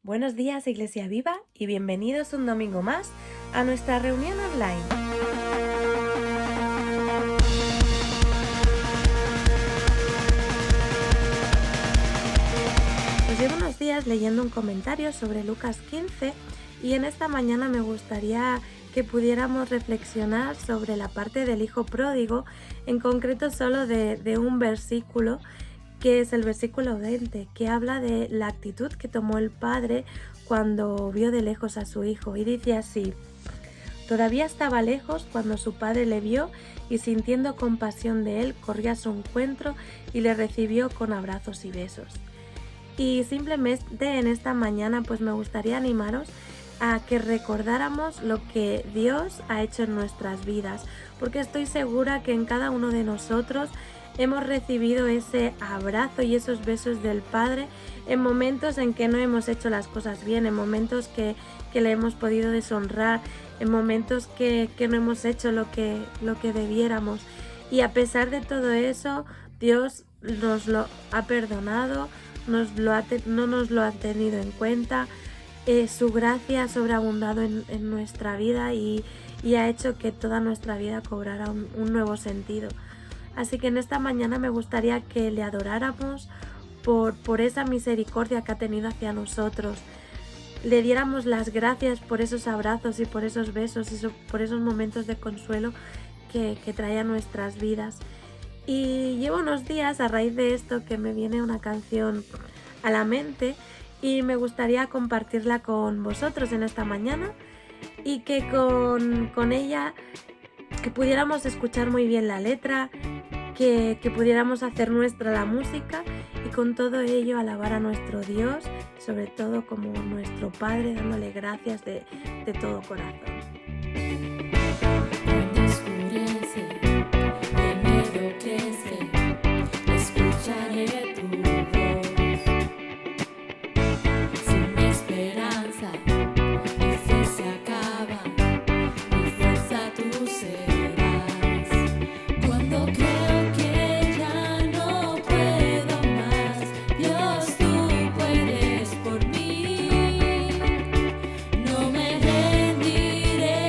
Buenos días, Iglesia Viva, y bienvenidos un domingo más a nuestra reunión online. Pues llevo unos días leyendo un comentario sobre Lucas 15 y en esta mañana me gustaría que pudiéramos reflexionar sobre la parte del hijo pródigo, en concreto solo de un versículo, que es el versículo 20, que habla de la actitud que tomó el padre cuando vio de lejos a su hijo. Y dice así: todavía estaba lejos cuando su padre le vio y, sintiendo compasión de él, corrió a su encuentro y le recibió con abrazos y besos. Y simplemente en esta mañana pues me gustaría animaros a que recordáramos lo que Dios ha hecho en nuestras vidas, porque estoy segura que en cada uno de nosotros hemos recibido ese abrazo y esos besos del Padre en momentos en que no hemos hecho las cosas bien, en momentos que le hemos podido deshonrar, en momentos que no hemos hecho lo que debiéramos. Y a pesar de todo eso, Dios nos lo ha perdonado, no nos lo ha tenido en cuenta. Su gracia ha sobreabundado en nuestra vida y ha hecho que toda nuestra vida cobrara un nuevo sentido. Así que en esta mañana me gustaría que le adoráramos por esa misericordia que ha tenido hacia nosotros. Le diéramos las gracias por esos abrazos y por esos besos y por esos momentos de consuelo que trae a nuestras vidas. Y llevo unos días a raíz de esto que me viene una canción a la mente y me gustaría compartirla con vosotros en esta mañana y que con ella que pudiéramos escuchar muy bien la letra, que pudiéramos hacer nuestra la música y con todo ello alabar a nuestro Dios, sobre todo como nuestro Padre, dándole gracias de todo corazón. Cuando oscurece y el miedo crece, escucharé tu voz. Si mi esperanza y fe se acaba, mi fuerza tú serás. Cuando creo que ya no puedo más, Dios, tú puedes por mí. No me rendiré.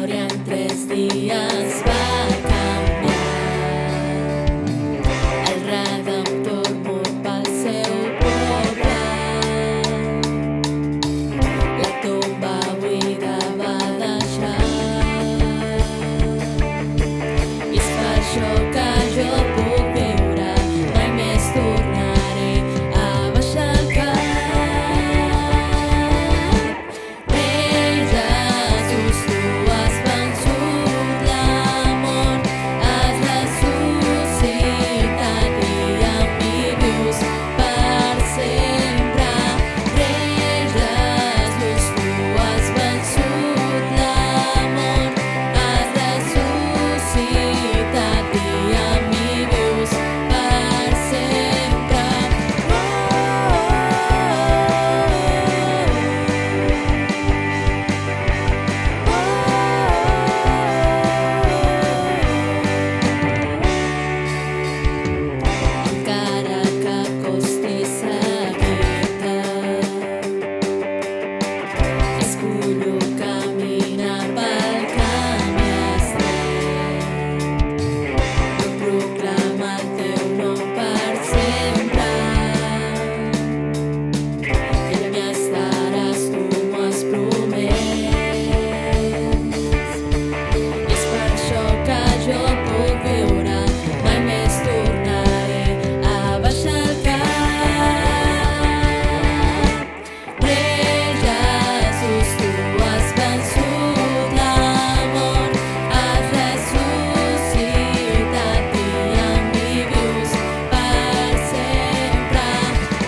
historia en 3 días va a cambiar. El Redemptor molt passeu poblat. La tomba buida va deixar. I és per això que jo puc viure, mai més tornaré a baixar el cap. Rei Jesús, tu has vençut la mort, has ressuscitat i amb mi vius per sempre. Rei Jesús, tu has vençut la mort, has ressuscitat i amb mi vius per sempre. Encara que costi seguir-te, escollo caminar pel camí estret. Vull proclamar el teu nom per sempre. I amb mi estaràs, tu m'ho has promès. I és per això que jo puc viure, mai més tornaré a baixar el cap. Rei Jesús, tu has vençut la mort, has ressuscitat i amb mi vius per sempre.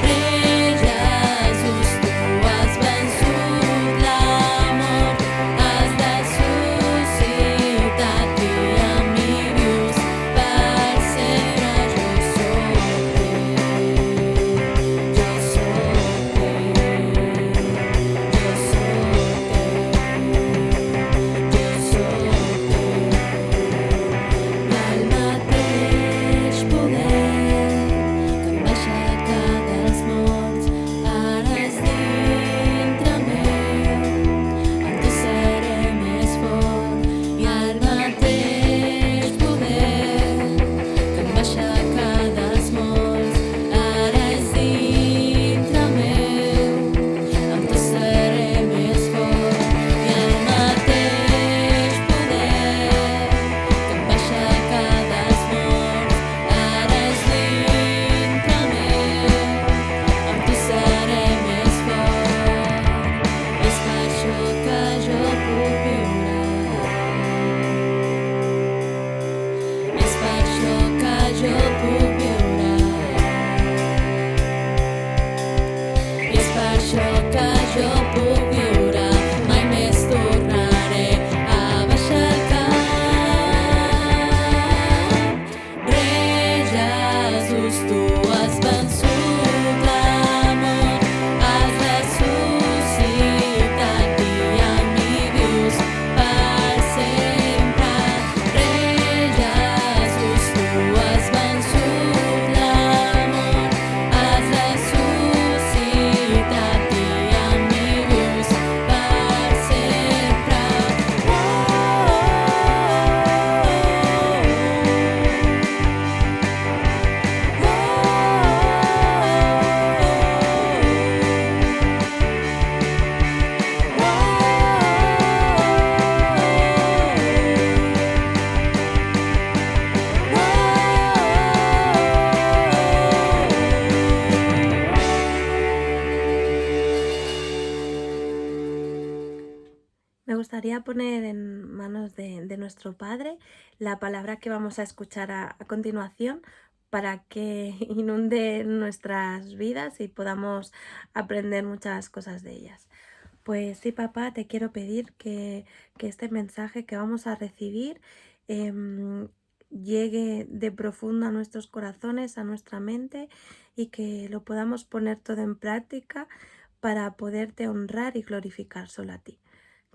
Rei Jesús, tu has vençut la mort, has ressuscitat i amb mi vius per sempre. Jo soc teu, jo soc del mateix poder que em va aixecar dels morts, ara és dintre meu. Amb tu seré més fort, i el mateix poder que em va aixecar dels morts, ara és dintre meu. Amb tu seré més fort, i el mateix poder que em va aixecar dels morts, ara és dintre meu. Amb tu seré més fort, és per això que jo puc viure. És per això que jo puc viure. És per això que jo puc viure, mai més tornaré a baixar el cap. Rei Jesús, tu has vençut la mort, has ressuscitat i amb mi vius per sempre. Rei Jesús, tu has vençut la mort, has ressuscitat i amb mi vius per sempre. Me gustaría poner en manos de nuestro Padre la palabra que vamos a escuchar a continuación para que inunde nuestras vidas y podamos aprender muchas cosas de ellas. Pues sí, papá, te quiero pedir que este mensaje que vamos a recibir llegue de profundo a nuestros corazones, a nuestra mente, y que lo podamos poner todo en práctica para poderte honrar y glorificar solo a ti.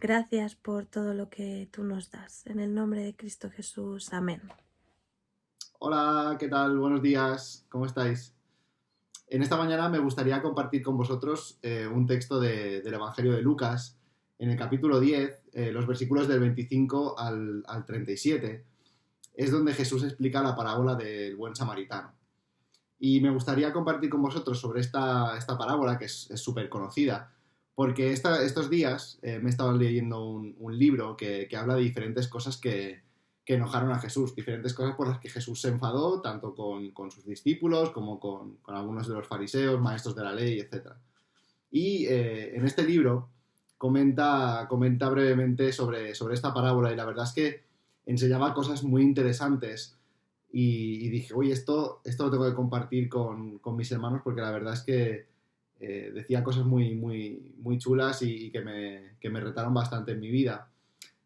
Gracias por todo lo que tú nos das. En el nombre de Cristo Jesús. Amén. Hola, ¿qué tal? Buenos días, ¿cómo estáis? En esta mañana me gustaría compartir con vosotros un texto del Evangelio de Lucas, en el capítulo 10, los versículos del 25 al 37, es donde Jesús explica la parábola del buen samaritano. Y me gustaría compartir con vosotros sobre esta parábola, que es súper conocida, porque estos días me he estado leyendo un libro que habla de diferentes cosas que enojaron a Jesús, diferentes cosas por las que Jesús se enfadó, tanto con sus discípulos como con algunos de los fariseos, maestros de la ley, etc. Y en este libro comenta brevemente sobre esta parábola, y la verdad es que enseñaba cosas muy interesantes, y dije, oye, esto lo tengo que compartir con mis hermanos, porque la verdad es que decía cosas muy, muy, muy chulas y que me retaron bastante en mi vida.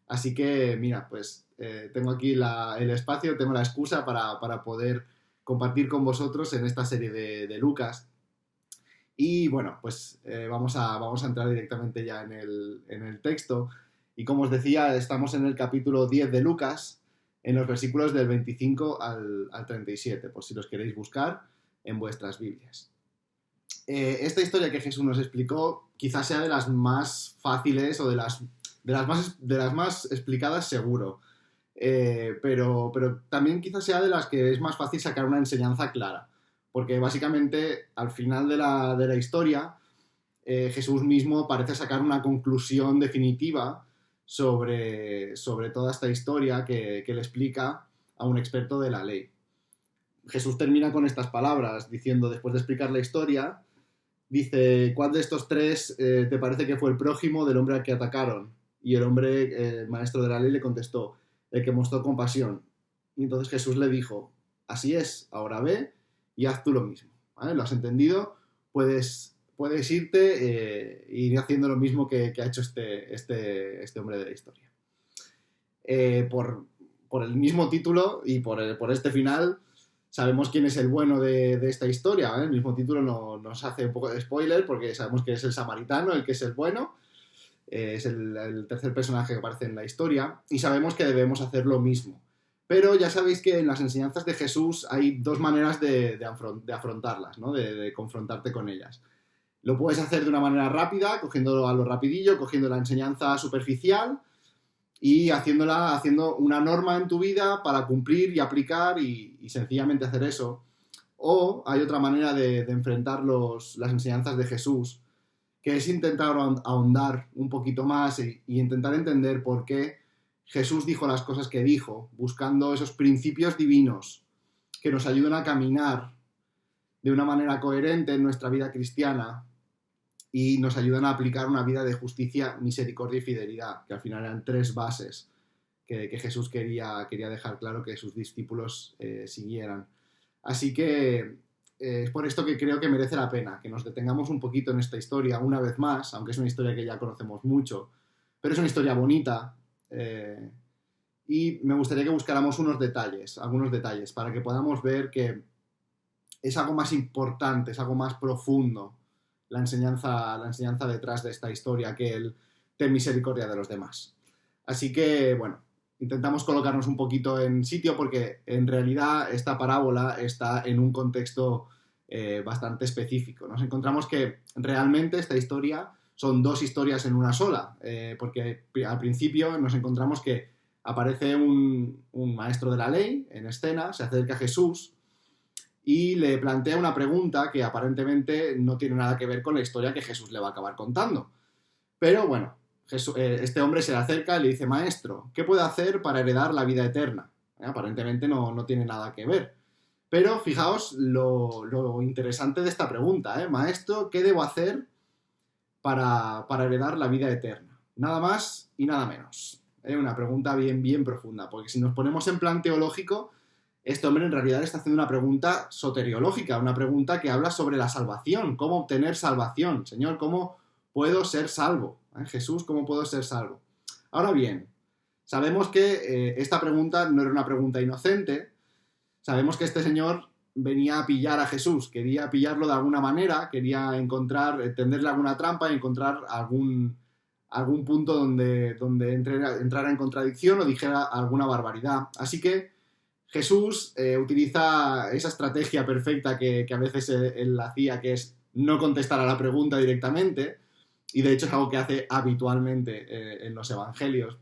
Así que, mira, pues tengo aquí el espacio, tengo la excusa para poder compartir con vosotros en esta serie de Lucas. Y bueno, pues vamos a entrar directamente ya en el texto. Y como os decía, estamos en el capítulo 10 de Lucas, en los versículos del 25 al 37, por si los queréis buscar en vuestras Biblias. Esta historia que Jesús nos explicó quizás sea de las más fáciles o de las más explicadas, seguro. Pero también quizás sea de las que es más fácil sacar una enseñanza clara. Porque básicamente al final de la historia Jesús mismo parece sacar una conclusión definitiva sobre toda esta historia que le explica a un experto de la ley. Jesús termina con estas palabras diciendo, después de explicar la historia, dice, ¿cuál de estos tres te parece que fue el prójimo del hombre al que atacaron? Y el hombre, el maestro de la ley, le contestó, el que mostró compasión. Y entonces Jesús le dijo, así es, ahora ve y haz tú lo mismo. ¿Vale? ¿Lo has entendido? Puedes irte e ir haciendo lo mismo que ha hecho este hombre de la historia. Por el mismo título y por este final, sabemos quién es el bueno de esta historia, ¿vale? El mismo título nos hace un poco de spoiler porque sabemos que es el samaritano el que es el bueno, es el tercer personaje que aparece en la historia, y sabemos que debemos hacer lo mismo. Pero ya sabéis que en las enseñanzas de Jesús hay dos maneras de afrontarlas, ¿no? De confrontarte con ellas. Lo puedes hacer de una manera rápida, cogiéndolo a lo rapidillo, cogiendo la enseñanza superficial y haciendo una norma en tu vida para cumplir y aplicar y sencillamente hacer eso. O hay otra manera de enfrentar las enseñanzas de Jesús, que es intentar ahondar un poquito más y intentar entender por qué Jesús dijo las cosas que dijo, buscando esos principios divinos que nos ayudan a caminar de una manera coherente en nuestra vida cristiana y nos ayudan a aplicar una vida de justicia, misericordia y fidelidad, que al final eran tres bases que Jesús quería dejar claro que sus discípulos siguieran. Así que es por esto que creo que merece la pena que nos detengamos un poquito en esta historia una vez más, aunque es una historia que ya conocemos mucho, pero es una historia bonita, y me gustaría que buscáramos algunos detalles, para que podamos ver que es algo más importante, es algo más profundo la enseñanza detrás de esta historia que el ten misericordia de los demás. Así que, bueno, intentamos colocarnos un poquito en sitio porque en realidad esta parábola está en un contexto bastante específico. Nos encontramos que realmente esta historia son dos historias en una sola, porque al principio nos encontramos que aparece un maestro de la ley en escena, se acerca a Jesús y le plantea una pregunta que aparentemente no tiene nada que ver con la historia que Jesús le va a acabar contando. Pero bueno, este hombre se le acerca y le dice, maestro, ¿qué puedo hacer para heredar la vida eterna? Aparentemente no tiene nada que ver. Pero fijaos lo interesante de esta pregunta, maestro, ¿qué debo hacer para heredar la vida eterna? Nada más y nada menos. Una pregunta bien, bien profunda, porque si nos ponemos en plan teológico, este hombre en realidad está haciendo una pregunta soteriológica, una pregunta que habla sobre la salvación, cómo obtener salvación. Señor, ¿cómo puedo ser salvo? Jesús, ¿cómo puedo ser salvo? Ahora bien, sabemos que esta pregunta no era una pregunta inocente. Sabemos que este señor venía a pillar a Jesús, quería pillarlo de alguna manera, quería tenderle alguna trampa y encontrar algún punto donde entrara en contradicción o dijera alguna barbaridad. Así que Jesús utiliza esa estrategia perfecta que a veces él hacía, que es no contestar a la pregunta directamente, y de hecho es algo que hace habitualmente en los evangelios.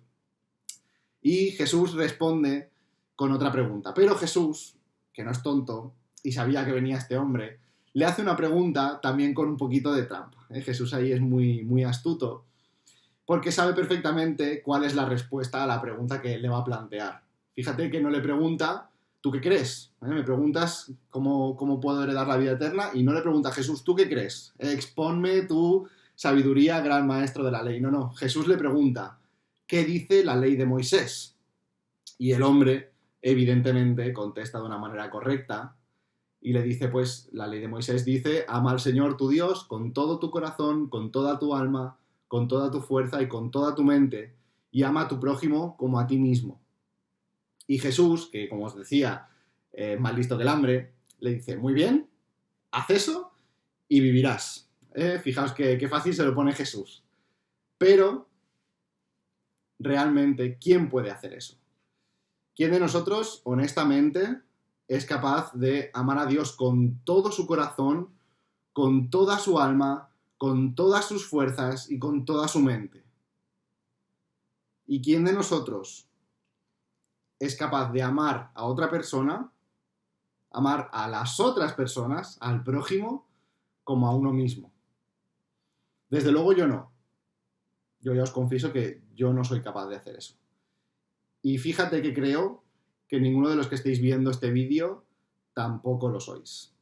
Y Jesús responde con otra pregunta. Pero Jesús, que no es tonto y sabía que venía este hombre, le hace una pregunta también con un poquito de trampa. Jesús ahí es muy, muy astuto, porque sabe perfectamente cuál es la respuesta a la pregunta que él le va a plantear. Fíjate que no le pregunta, ¿tú qué crees? Me preguntas cómo puedo heredar la vida eterna, y no le pregunta a Jesús, ¿tú qué crees? Exponme tu sabiduría, gran maestro de la ley. No, Jesús le pregunta, ¿qué dice la ley de Moisés? Y el hombre, evidentemente, contesta de una manera correcta, y le dice, pues, la ley de Moisés dice, ama al Señor tu Dios con todo tu corazón, con toda tu alma, con toda tu fuerza y con toda tu mente, y ama a tu prójimo como a ti mismo. Y Jesús, que como os decía, más listo que el hambre, le dice, muy bien, haz eso y vivirás. Fijaos qué fácil se lo pone Jesús. Pero, realmente, ¿quién puede hacer eso? ¿Quién de nosotros, honestamente, es capaz de amar a Dios con todo su corazón, con toda su alma, con todas sus fuerzas y con toda su mente? ¿Y quién de nosotros es capaz de amar a otra persona, amar a las otras personas, al prójimo, como a uno mismo? Desde luego yo no. Yo ya os confieso que yo no soy capaz de hacer eso. Y fíjate que creo que ninguno de los que estéis viendo este vídeo tampoco lo sois.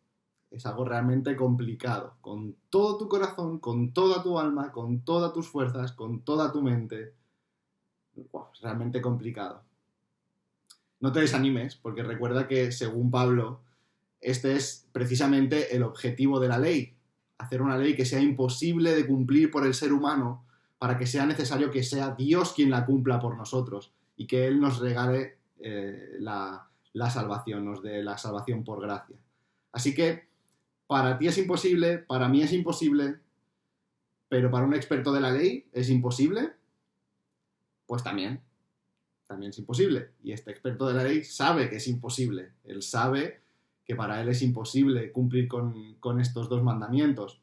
Es algo realmente complicado. Con todo tu corazón, con toda tu alma, con todas tus fuerzas, con toda tu mente. Es realmente complicado. No te desanimes, porque recuerda que, según Pablo, este es precisamente el objetivo de la ley. Hacer una ley que sea imposible de cumplir por el ser humano, para que sea necesario que sea Dios quien la cumpla por nosotros y que Él nos regale la salvación, nos dé la salvación por gracia. Así que para ti es imposible, para mí es imposible, pero para un experto de la ley es imposible, pues también es imposible. Y este experto de la ley sabe que es imposible. Él sabe que para él es imposible cumplir con estos dos mandamientos.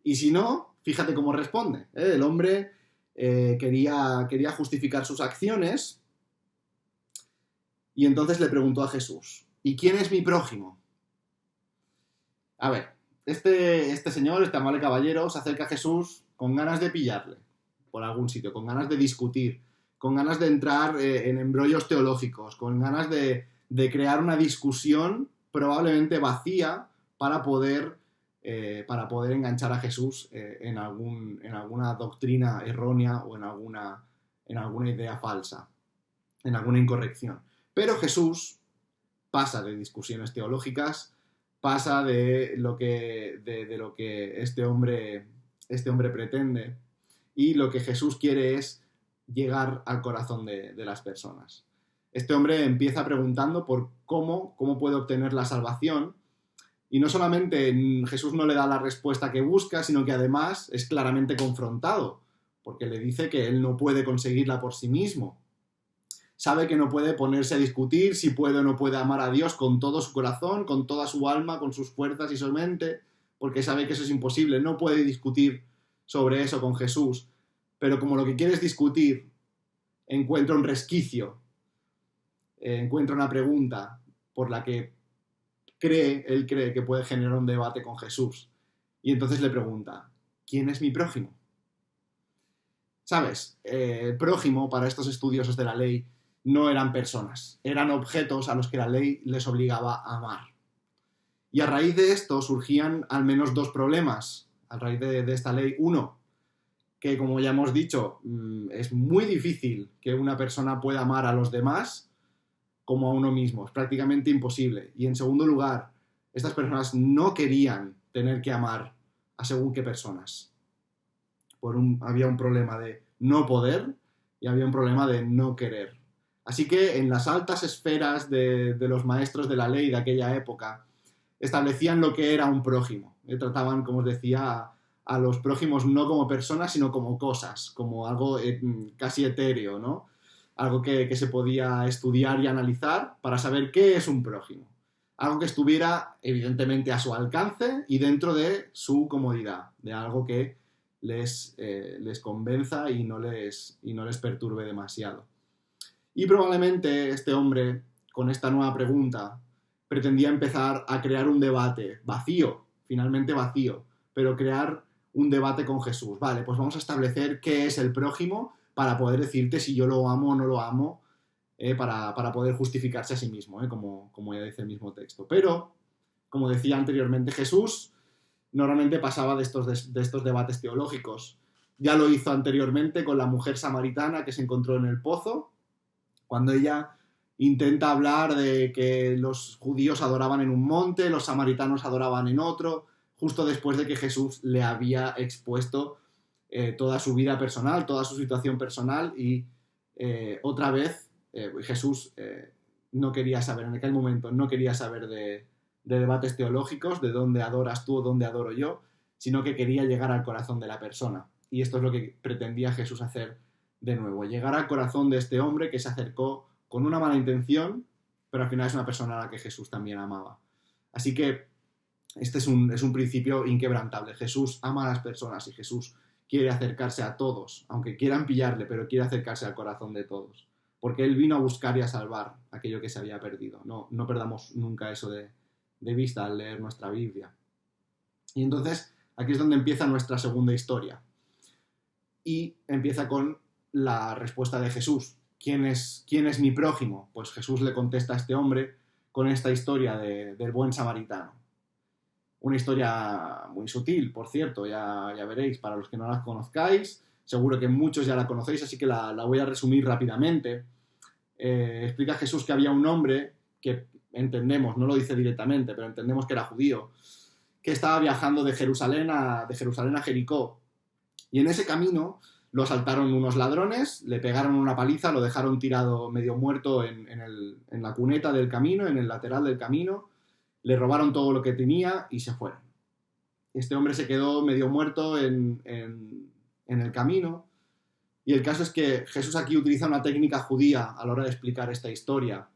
Y si no, fíjate cómo responde. El hombre quería justificar sus acciones, y entonces le preguntó a Jesús, ¿y quién es mi prójimo? A ver, este señor, este amable caballero, se acerca a Jesús con ganas de pillarle por algún sitio, con ganas de discutir, con ganas de entrar en embrollos teológicos, con ganas de crear una discusión probablemente vacía para poder enganchar a Jesús en alguna doctrina errónea o en alguna idea falsa, en alguna incorrección. Pero Jesús pasa de discusiones teológicas, pasa de lo que este hombre pretende, y lo que Jesús quiere es llegar al corazón de las personas. Este hombre empieza preguntando por cómo puede obtener la salvación, y no solamente Jesús no le da la respuesta que busca, sino que además es claramente confrontado, porque le dice que él no puede conseguirla por sí mismo. Sabe que no puede ponerse a discutir si puede o no puede amar a Dios con todo su corazón, con toda su alma, con sus fuerzas y su mente, porque sabe que eso es imposible. No puede discutir sobre eso con Jesús, pero como lo que quiere es discutir, encuentra un resquicio, encuentra una pregunta por la que él cree que puede generar un debate con Jesús. Y entonces le pregunta, ¿quién es mi prójimo? ¿Sabes? El prójimo, para estos estudiosos de la ley, no eran personas, eran objetos a los que la ley les obligaba a amar. Y a raíz de esto surgían al menos dos problemas, a raíz de esta ley. Uno, que como ya hemos dicho, es muy difícil que una persona pueda amar a los demás como a uno mismo, es prácticamente imposible. Y en segundo lugar, estas personas no querían tener que amar a según qué personas. Había un problema de no poder y había un problema de no querer. Así que en las altas esferas de los maestros de la ley de aquella época establecían lo que era un prójimo. Trataban, como os decía, a los prójimos no como personas, sino como cosas, como algo casi etéreo, ¿no? Algo que se podía estudiar y analizar para saber qué es un prójimo. Algo que estuviera, evidentemente, a su alcance y dentro de su comodidad, de algo que les convenza y no les perturbe demasiado. Y probablemente este hombre, con esta nueva pregunta, pretendía empezar a crear un debate vacío, finalmente vacío, pero crear un debate con Jesús. Vale, pues vamos a establecer qué es el prójimo para poder decirte si yo lo amo o no lo amo, para poder justificarse a sí mismo, como ya dice el mismo texto. Pero, como decía anteriormente, Jesús normalmente pasaba de estos debates teológicos. Ya lo hizo anteriormente con la mujer samaritana que se encontró en el pozo, cuando ella intenta hablar de que los judíos adoraban en un monte, los samaritanos adoraban en otro, justo después de que Jesús le había expuesto toda su vida personal, toda su situación personal, y otra vez Jesús no quería saber, en aquel momento no quería saber de debates teológicos, de dónde adoras tú o dónde adoro yo, sino que quería llegar al corazón de la persona. Y esto es lo que pretendía Jesús hacer de nuevo, llegar al corazón de este hombre que se acercó con una mala intención, pero al final es una persona a la que Jesús también amaba. Así que este es un principio inquebrantable. Jesús ama a las personas y Jesús quiere acercarse a todos, aunque quieran pillarle, pero quiere acercarse al corazón de todos, porque Él vino a buscar y a salvar aquello que se había perdido. No perdamos nunca eso de vista al leer nuestra Biblia. Y entonces aquí es donde empieza nuestra segunda historia. Y empieza con la respuesta de Jesús. ¿Quién es mi prójimo? Pues Jesús le contesta a este hombre con esta historia del buen samaritano. Una historia muy sutil, por cierto, ya veréis, para los que no la conozcáis, seguro que muchos ya la conocéis, así que la voy a resumir rápidamente. Explica Jesús que había un hombre que entendemos, no lo dice directamente, pero entendemos que era judío, que estaba viajando de Jerusalén a Jericó. Y en ese camino lo asaltaron unos ladrones, le pegaron una paliza, lo dejaron tirado medio muerto en la cuneta del camino, en el lateral del camino, le robaron todo lo que tenía y se fueron. Este hombre se quedó medio muerto en el camino, y el caso es que Jesús aquí utiliza una técnica judía a la hora de explicar esta historia,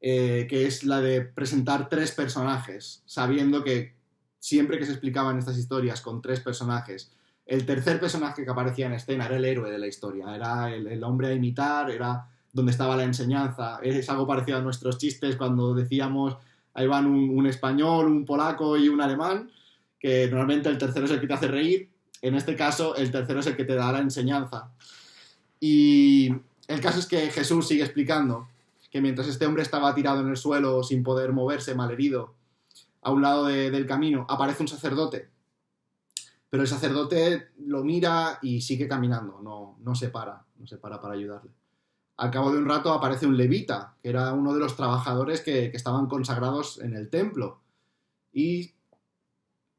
que es la de presentar tres personajes, sabiendo que siempre que se explicaban estas historias con tres personajes, el tercer personaje que aparecía en escena era el héroe de la historia, era el hombre a imitar, era donde estaba la enseñanza. Es algo parecido a nuestros chistes cuando decíamos ahí van un español, un polaco y un alemán, que normalmente el tercero es el que te hace reír. En este caso, el tercero es el que te da la enseñanza. Y el caso es que Jesús sigue explicando que mientras este hombre estaba tirado en el suelo sin poder moverse, malherido, a un lado del camino, aparece un sacerdote. Pero el sacerdote lo mira y sigue caminando, no se para para ayudarle. Al cabo de un rato aparece un levita, que era uno de los trabajadores que estaban consagrados en el templo. Y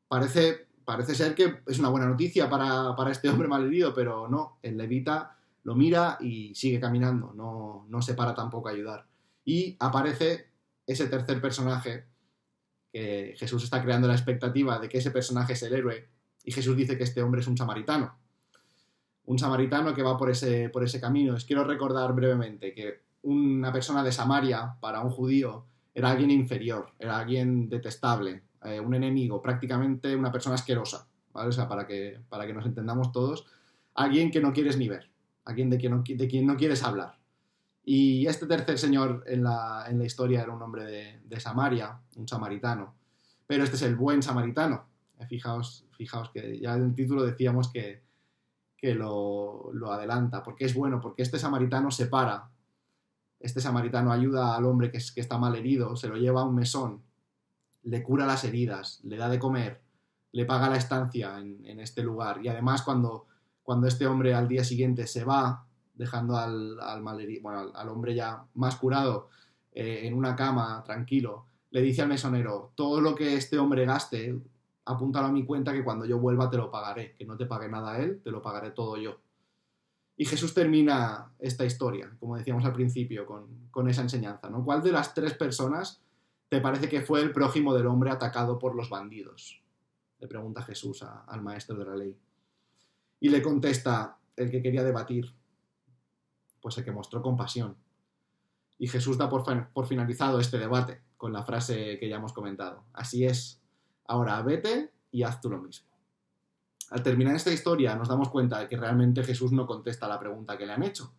parece ser que es una buena noticia para este hombre malherido, pero no, el levita lo mira y sigue caminando, no se para tampoco a ayudar. Y aparece ese tercer personaje, que Jesús está creando la expectativa de que ese personaje es el héroe, y Jesús dice que este hombre es un samaritano que va por ese camino. Os quiero recordar brevemente que una persona de Samaria, para un judío, era alguien inferior, era alguien detestable, un enemigo, prácticamente una persona asquerosa, ¿vale? O sea, para que nos entendamos todos, alguien que no quieres ni ver, alguien de quien no quieres hablar. Y este tercer señor en la historia era un hombre de Samaria, un samaritano, pero este es el buen samaritano. Fijaos que ya en el título decíamos que lo adelanta, porque es bueno, porque este samaritano se para, este samaritano ayuda al hombre que está mal herido, se lo lleva a un mesón, le cura las heridas, le da de comer, le paga la estancia en este lugar, y además cuando este hombre al día siguiente se va, dejando al hombre ya más curado en una cama, tranquilo, le dice al mesonero: todo lo que este hombre gaste, apúntalo a mi cuenta, que cuando yo vuelva te lo pagaré, que no te pague nada a él, te lo pagaré todo yo. Y Jesús termina esta historia, como decíamos al principio, con esa enseñanza, ¿no? ¿Cuál de las tres personas te parece que fue el prójimo del hombre atacado por los bandidos? Le pregunta Jesús al maestro de la ley. Y le contesta el que quería debatir, pues el que mostró compasión. Y Jesús da por finalizado este debate con la frase que ya hemos comentado: así es, ahora vete y haz tú lo mismo. Al terminar esta historia nos damos cuenta de que realmente Jesús no contesta la pregunta que le han hecho.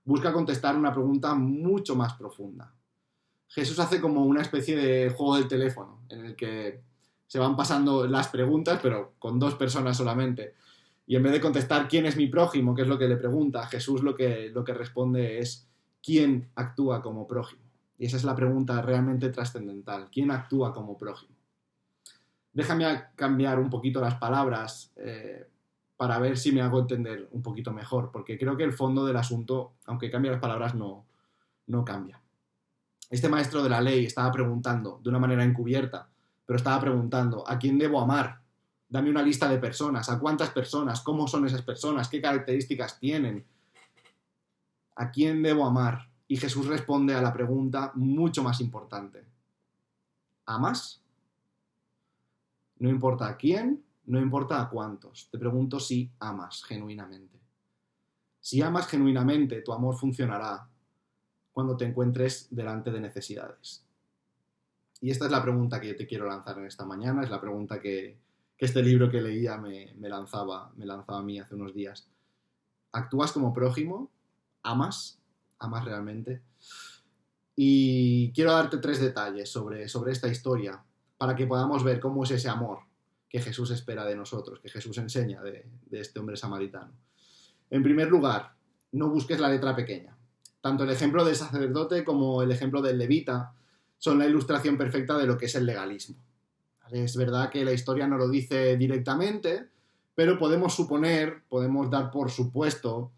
Busca contestar una pregunta mucho más profunda. Jesús hace como una especie de juego del teléfono, en el que se van pasando las preguntas, pero con 2 personas solamente. Y en vez de contestar quién es mi prójimo, que es lo que le pregunta, Jesús lo que responde es quién actúa como prójimo. Y esa es la pregunta realmente trascendental. ¿Quién actúa como prójimo? Déjame cambiar un poquito las palabras para ver si me hago entender un poquito mejor, porque creo que el fondo del asunto, aunque cambie las palabras, no cambia. Este maestro de la ley estaba preguntando, de una manera encubierta, pero estaba preguntando, ¿a quién debo amar? Dame una lista de personas, ¿a cuántas personas? ¿Cómo son esas personas? ¿Qué características tienen? ¿A quién debo amar? Y Jesús responde a la pregunta mucho más importante. ¿Amas? No importa a quién, no importa a cuántos. Te pregunto si amas genuinamente. Si amas genuinamente, tu amor funcionará cuando te encuentres delante de necesidades. Y esta es la pregunta que te quiero lanzar en esta mañana, es la pregunta que este libro que leía me lanzaba a mí hace unos días. ¿Actúas como prójimo? ¿Amas? ¿Amas realmente? Y quiero darte 3 detalles sobre esta historia para que podamos ver cómo es ese amor que Jesús espera de nosotros, que Jesús enseña de este hombre samaritano. En primer lugar, no busques la letra pequeña. Tanto el ejemplo del sacerdote como el ejemplo del levita son la ilustración perfecta de lo que es el legalismo. Es verdad que la historia no lo dice directamente, pero podemos suponer, podemos dar por supuesto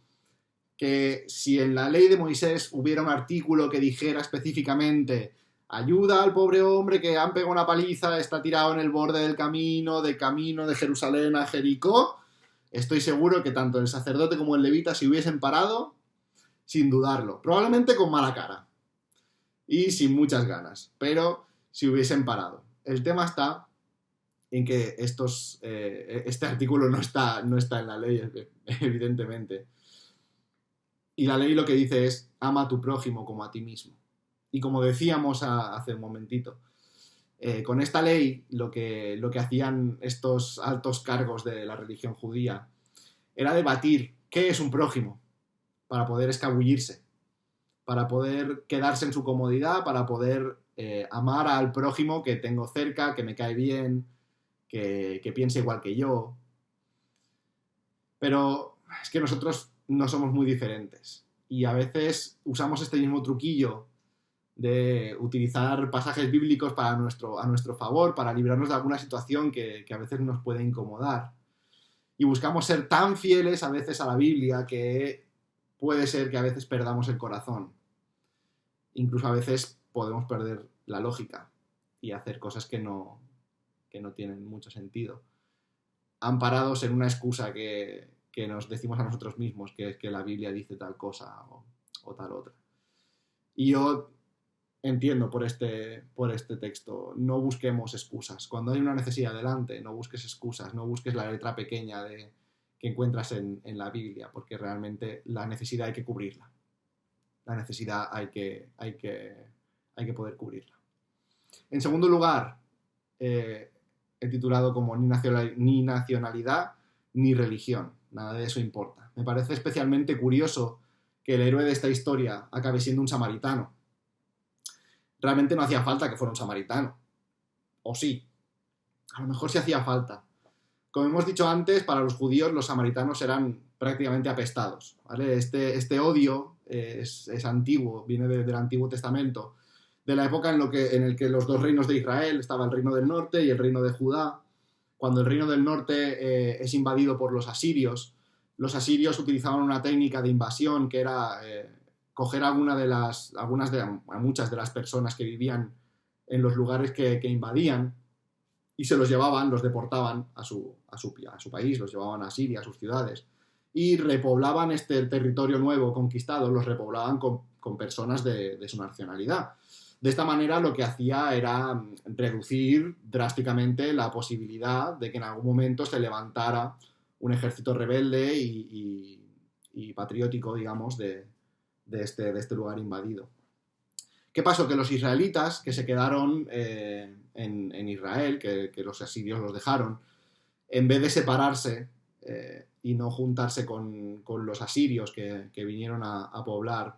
que si en la ley de Moisés hubiera un artículo que dijera específicamente ayuda al pobre hombre que han pegado una paliza, está tirado en el borde del camino de Jerusalén a Jericó, estoy seguro que tanto el sacerdote como el levita se hubiesen parado sin dudarlo, probablemente con mala cara y sin muchas ganas, pero si hubiesen parado. El tema está en que este artículo no está en la ley, evidentemente. Y la ley lo que dice es, ama a tu prójimo como a ti mismo. Y como decíamos hace un momentito, con esta ley lo que hacían estos altos cargos de la religión judía era debatir qué es un prójimo para poder escabullirse, para poder quedarse en su comodidad, para poder amar al prójimo que tengo cerca, que me cae bien, que piense igual que yo. Pero es que nosotros no somos muy diferentes y a veces usamos este mismo truquillo de utilizar pasajes bíblicos a nuestro favor, para librarnos de alguna situación que a veces nos puede incomodar. Y buscamos ser tan fieles a veces a la Biblia que puede ser que a veces perdamos el corazón. Incluso a veces podemos perder la lógica y hacer cosas que no tienen mucho sentido, amparados en una excusa que nos decimos a nosotros mismos, que es que la Biblia dice tal cosa o tal otra. Y yo entiendo por este texto, no busquemos excusas. Cuando hay una necesidad delante, no busques excusas, no busques la letra pequeña que encuentras en la Biblia, porque realmente la necesidad hay que cubrirla. La necesidad hay que poder cubrirla. En segundo lugar, he titulado como ni nacionalidad ni religión. Nada de eso importa. Me parece especialmente curioso que el héroe de esta historia acabe siendo un samaritano. Realmente no hacía falta que fuera un samaritano. ¿O sí? A lo mejor sí hacía falta. Como hemos dicho antes, para los judíos los samaritanos eran prácticamente apestados, ¿vale? Este odio es antiguo, viene del Antiguo Testamento, de la época en el que los 2 reinos de Israel, estaba el reino del norte y el reino de Judá. Cuando el reino del norte es invadido por los asirios utilizaban una técnica de invasión que era coger a muchas de las personas que vivían en los lugares que invadían y se los llevaban, los deportaban a su país, los llevaban a Siria, a sus ciudades, y repoblaban este territorio nuevo conquistado, los repoblaban con personas de su nacionalidad. De esta manera lo que hacía era reducir drásticamente la posibilidad de que en algún momento se levantara un ejército rebelde y patriótico, digamos, de este lugar invadido. ¿Qué pasó? Que los israelitas que se quedaron en Israel, que los asirios los dejaron, en vez de separarse y no juntarse con los asirios que vinieron a poblar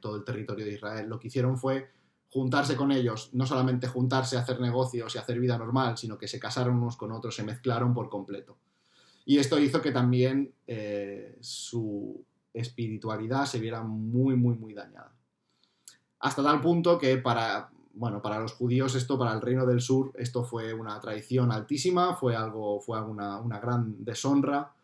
todo el territorio de Israel, lo que hicieron fue juntarse con ellos, no solamente juntarse a hacer negocios y hacer vida normal, sino que se casaron unos con otros, se mezclaron por completo. Y esto hizo que también su espiritualidad se viera muy, muy, muy dañada. Hasta tal punto que para los judíos para el reino del sur, esto fue una traición altísima, fue una gran deshonra,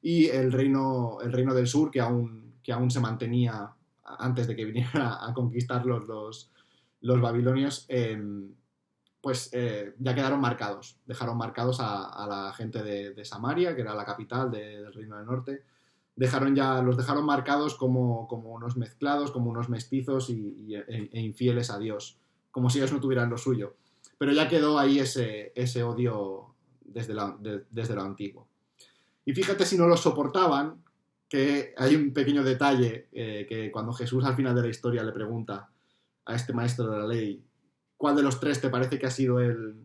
y el reino del sur, que aún se mantenía antes de que vinieran a conquistarlos los babilonios, ya quedaron marcados. Dejaron marcados a la gente de Samaria, que era la capital del reino del norte. Los dejaron marcados como unos mezclados, como unos mestizos e infieles a Dios, como si ellos no tuvieran lo suyo. Pero ya quedó ahí ese odio desde lo antiguo. Y fíjate si no lo soportaban, que hay un pequeño detalle que cuando Jesús al final de la historia le pregunta a este maestro de la ley, ¿cuál de los tres te parece que ha sido el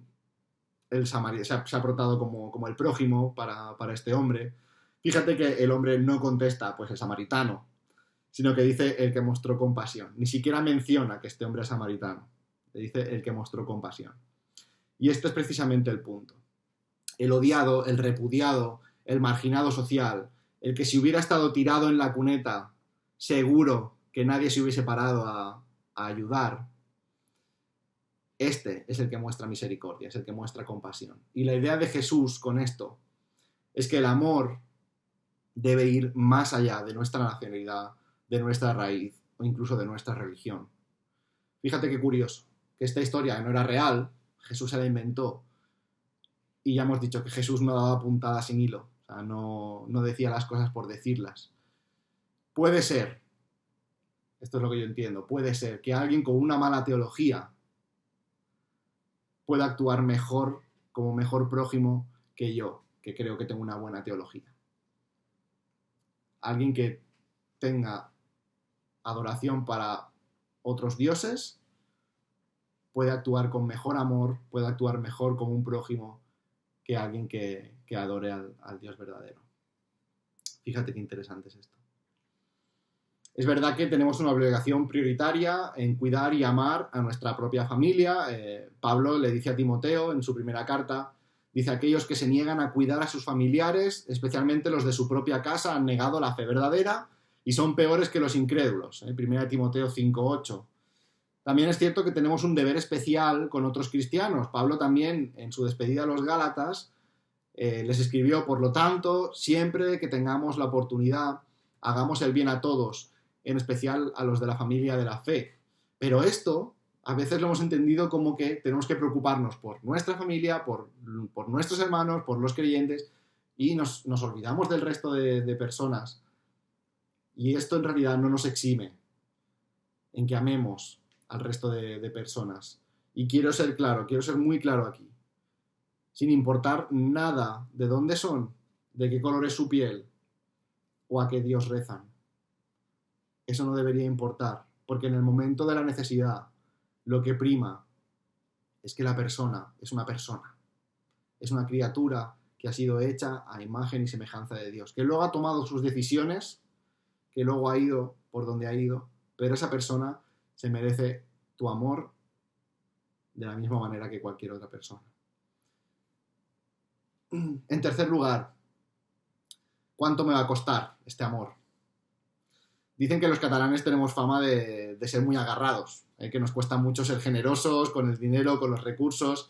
samaritano? Se ha portado como el prójimo para este hombre. Fíjate que el hombre no contesta, pues el samaritano, sino que dice el que mostró compasión. Ni siquiera menciona que este hombre es samaritano. Le dice el que mostró compasión. Y esto es precisamente el punto. El odiado, el repudiado, el marginado social, el que si hubiera estado tirado en la cuneta, seguro que nadie se hubiese parado a ayudar, este es el que muestra misericordia, es el que muestra compasión. Y la idea de Jesús con esto es que el amor debe ir más allá de nuestra nacionalidad, de nuestra raíz o incluso de nuestra religión. Fíjate qué curioso, que esta historia no era real, Jesús se la inventó, y ya hemos dicho que Jesús no daba puntadas sin hilo, o sea, no decía las cosas por decirlas. Puede ser, esto es lo que yo entiendo, puede ser que alguien con una mala teología pueda actuar mejor, como mejor prójimo que yo, que creo que tengo una buena teología. Alguien que tenga adoración para otros dioses puede actuar con mejor amor, puede actuar mejor como un prójimo que alguien que adore al Dios verdadero. Fíjate qué interesante es esto. Es verdad que tenemos una obligación prioritaria en cuidar y amar a nuestra propia familia. Pablo le dice a Timoteo en su primera carta, dice: aquellos que se niegan a cuidar a sus familiares, especialmente los de su propia casa, han negado la fe verdadera y son peores que los incrédulos. 1 Timoteo 5:8. También es cierto que tenemos un deber especial con otros cristianos. Pablo también, en su despedida a los Gálatas, les escribió: por lo tanto, siempre que tengamos la oportunidad, hagamos el bien a todos, en especial a los de la familia de la fe. Pero esto a veces lo hemos entendido como que tenemos que preocuparnos por nuestra familia, por nuestros hermanos, por los creyentes, y nos olvidamos del resto de personas. Y esto en realidad no nos exime en que amemos al resto de personas. Y quiero ser claro, quiero ser muy claro aquí. Sin importar nada de dónde son, de qué color es su piel o a qué Dios rezan. Eso no debería importar, porque en el momento de la necesidad lo que prima es que la persona es una persona. Es una criatura que ha sido hecha a imagen y semejanza de Dios, que luego ha tomado sus decisiones, que luego ha ido por donde ha ido, pero esa persona se merece tu amor de la misma manera que cualquier otra persona. En tercer lugar, ¿cuánto me va a costar este amor? Dicen que los catalanes tenemos fama de ser muy agarrados, que nos cuesta mucho ser generosos con el dinero, con los recursos.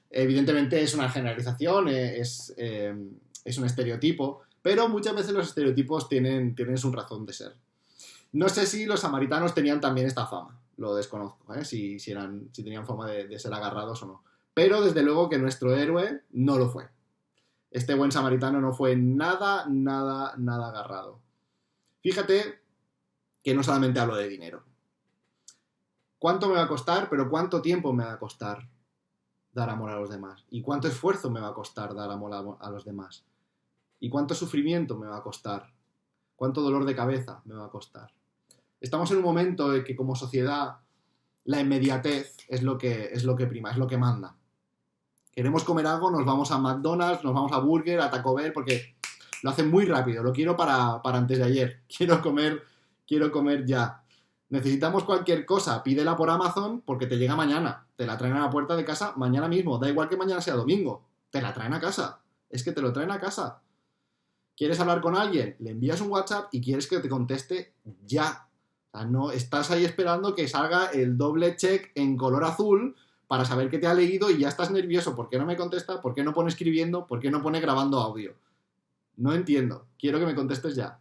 Evidentemente es una generalización, es un estereotipo, pero muchas veces los estereotipos tienen su razón de ser. No sé si los samaritanos tenían también esta fama, lo desconozco, si tenían fama de ser agarrados o no. Pero desde luego que nuestro héroe no lo fue. Este buen samaritano no fue nada agarrado. Fíjate que no solamente hablo de dinero. ¿Cuánto me va a costar? Pero ¿cuánto tiempo me va a costar dar amor a los demás? ¿Y cuánto esfuerzo me va a costar dar amor a los demás? ¿Y cuánto sufrimiento me va a costar? ¿Cuánto dolor de cabeza me va a costar? Estamos en un momento en que como sociedad la inmediatez es lo que prima, es lo que manda. Queremos comer algo, nos vamos a McDonald's, nos vamos a Burger, a Taco Bell, porque lo hacen muy rápido. Lo quiero para antes de ayer. Quiero comer ya. Necesitamos cualquier cosa, pídela por Amazon porque te llega mañana. Te la traen a la puerta de casa mañana mismo. Da igual que mañana sea domingo. Te la traen a casa. Es que te lo traen a casa. ¿Quieres hablar con alguien? Le envías un WhatsApp y quieres que te conteste ya. O sea, no estás ahí esperando que salga el doble check en color azul para saber que te ha leído y ya estás nervioso. ¿Por qué no me contesta? ¿Por qué no pone escribiendo? ¿Por qué no pone grabando audio? No entiendo. Quiero que me contestes ya.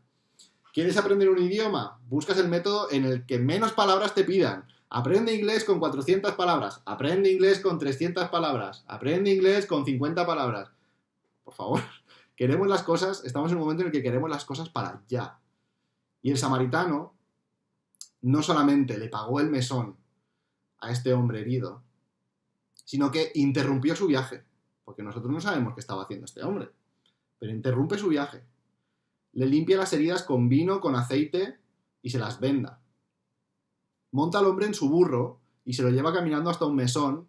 ¿Quieres aprender un idioma? Buscas el método en el que menos palabras te pidan. Aprende inglés con 400 palabras. Aprende inglés con 300 palabras. Aprende inglés con 50 palabras. Por favor, queremos las cosas, estamos en un momento en el que queremos las cosas para ya. Y el samaritano no solamente le pagó el mesón a este hombre herido, sino que interrumpió su viaje. Porque nosotros no sabemos qué estaba haciendo este hombre. Pero interrumpe su viaje. Le limpia las heridas con vino, con aceite y se las venda. Monta al hombre en su burro y se lo lleva caminando hasta un mesón.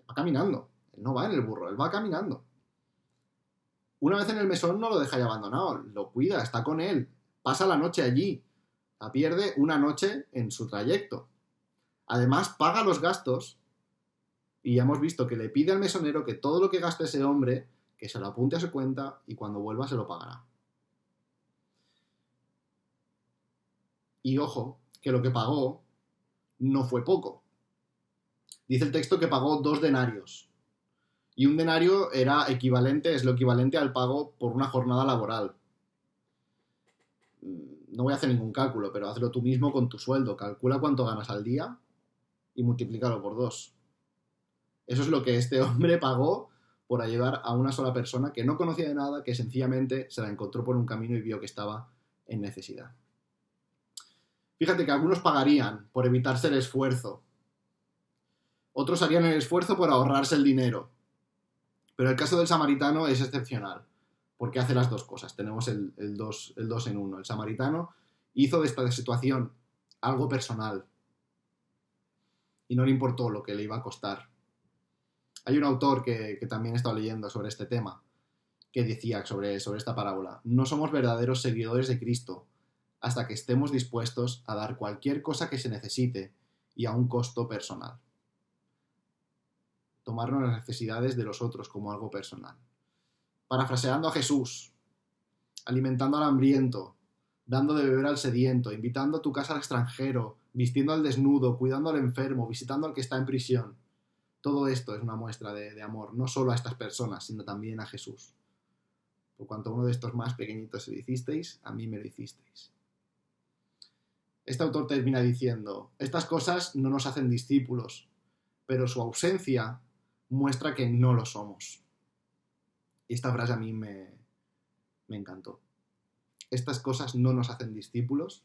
Va caminando. Él no va en el burro, él va caminando. Una vez en el mesón no lo deja ya abandonado, lo cuida, está con él. Pasa la noche allí. La pierde una noche en su trayecto. Además, paga los gastos y ya hemos visto que le pide al mesonero que todo lo que gaste ese hombre que se lo apunte a su cuenta y cuando vuelva se lo pagará. Y ojo, que lo que pagó no fue poco. Dice el texto que pagó 2 denarios. Y un denario es lo equivalente al pago por una jornada laboral. No voy a hacer ningún cálculo, pero hazlo tú mismo con tu sueldo. Calcula cuánto ganas al día y multiplícalo por 2. Eso es lo que este hombre pagó por ayudar a una sola persona que no conocía de nada, que sencillamente se la encontró por un camino y vio que estaba en necesidad. Fíjate que algunos pagarían por evitarse el esfuerzo. Otros harían el esfuerzo por ahorrarse el dinero. Pero el caso del samaritano es excepcional, porque hace las dos cosas. Tenemos el dos en uno. El samaritano hizo de esta situación algo personal y no le importó lo que le iba a costar. Hay un autor que también he estado leyendo sobre este tema, que decía sobre esta parábola: no somos verdaderos seguidores de Cristo hasta que estemos dispuestos a dar cualquier cosa que se necesite y a un costo personal. Tomarnos las necesidades de los otros como algo personal. Parafraseando a Jesús: alimentando al hambriento, dando de beber al sediento, invitando a tu casa al extranjero, vistiendo al desnudo, cuidando al enfermo, visitando al que está en prisión. Todo esto es una muestra de amor, no solo a estas personas, sino también a Jesús. Por cuanto a uno de estos más pequeñitos se lo hicisteis, a mí me lo hicisteis. Este autor termina diciendo: estas cosas no nos hacen discípulos, pero su ausencia muestra que no lo somos. Y esta frase a mí me encantó. Estas cosas no nos hacen discípulos,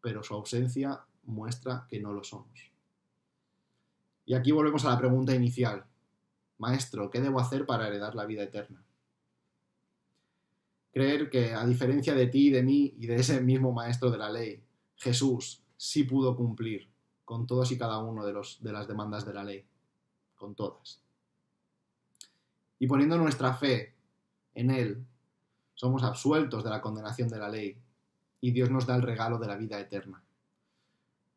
pero su ausencia muestra que no lo somos. Y aquí volvemos a la pregunta inicial. Maestro, ¿qué debo hacer para heredar la vida eterna? Creer que, a diferencia de ti, de mí y de ese mismo maestro de la ley, Jesús sí pudo cumplir con todos y cada uno de las demandas de la ley. Con todas. Y poniendo nuestra fe en Él, somos absueltos de la condenación de la ley y Dios nos da el regalo de la vida eterna.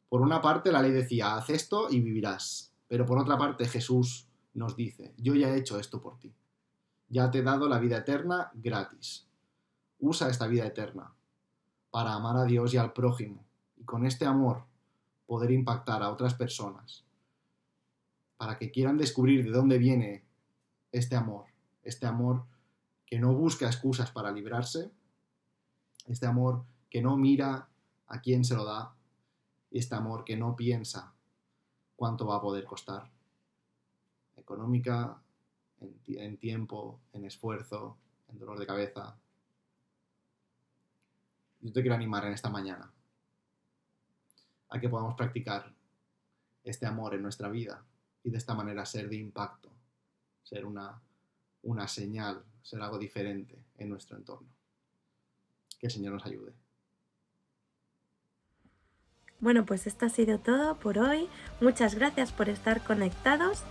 Por una parte, la ley decía: haz esto y vivirás. Pero por otra parte, Jesús nos dice: yo ya he hecho esto por ti. Ya te he dado la vida eterna gratis. Usa esta vida eterna para amar a Dios y al prójimo, y con este amor poder impactar a otras personas, para que quieran descubrir de dónde viene este amor que no busca excusas para librarse, este amor que no mira a quién se lo da, y este amor que no piensa cuánto va a poder costar, económica, en tiempo, en esfuerzo, en dolor de cabeza. Yo te quiero animar en esta mañana a que podamos practicar este amor en nuestra vida y de esta manera ser de impacto, ser una señal, ser algo diferente en nuestro entorno. Que el Señor nos ayude. Bueno, pues esto ha sido todo por hoy. Muchas gracias por estar conectados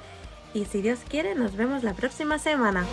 y si Dios quiere nos vemos la próxima semana.